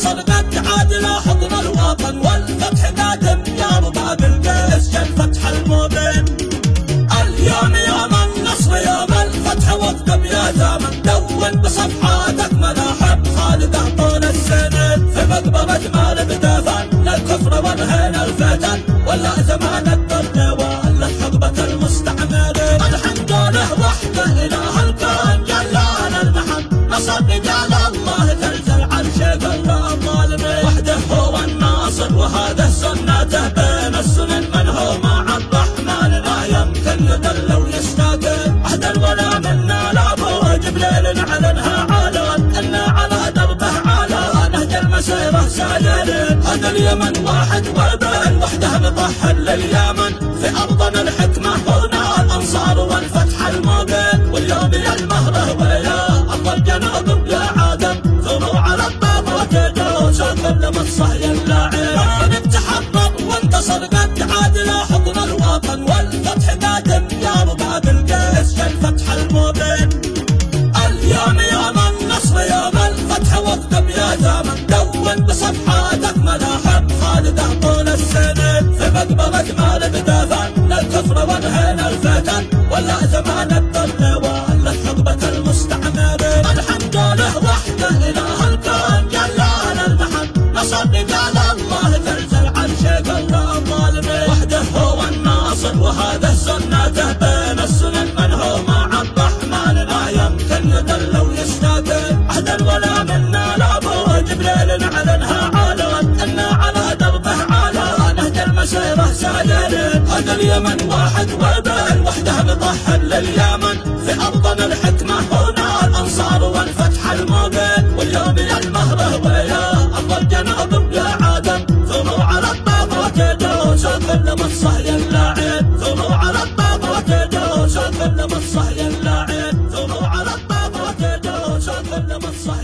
انتصر قد عاد لا حضن الوطن والفتح قادم يا رباب القيس جا الفتح المبين. اليوم يوم النصر يوم الفتح واكتب يا زمن دون بصفحاتك ملاحم خالد طول السنين. في مقبرة مالك دفن للكفر وانهينا الفتن ولا زمان الضر ولا حقبة المستعمرين. الحمد لله وحده اله الكون جلانا المحن نصر رجال الله تلزل عرشه كل الظالمين. وحده هو الناصر وهذا سنته بين السنن من هو مع الرحمن لا يمكن يضل ويستقيم. عهد الولا منا لابو جبريل نعلنها علن انا على دربه على نهج المسيره سايرين. هذا اليمن واحد وبين وحده مطهر لليمن في ارضنا الحكمه هنا الانصار والفتح المبين. واليوم يا المهره ويا ارض الجنوب يا عادم ثروا على الطاب وتدوس كل مصه اللاعب. تحرر وانتصر قد عاد لا حضن الوطن والفتح قادم يا رباب القيس جا الفتح المبين. اليوم يوم النصر يوم الفتح واكتب يا زمن دون بصفحاتك ملاحم خالد طول السنين. في مقبرة مالك دفن للكفر وانهينا الفتن ولا زمان الضر ولا حقبة المستعمرين. الحمد لله وحده اله الكون جلانا المحن نصر رجال الله تلزل عرشه كل الظالمين. وحده هو الناصر وهذا سنته بين السنن من هو مع الرحمن لا يمكن يضل ويستقيم. عهد الولا منا لابو جبريل نعلنها علن انا على دربه على نهج المسيره سايرين. هذا اليمن واحد وبين وحده مطهر لليمن في ارضنا الحكمه هنا الانصار والفتح المبين. واليوم يا المهره ويا ارض الجنوب يا عادم ثروا على الطاب وتدوس كل مصه اللاعب. ثروا على الطاب وتدوس كل مصه اللاعب. ثروا على الطاب وتدوس كل مصه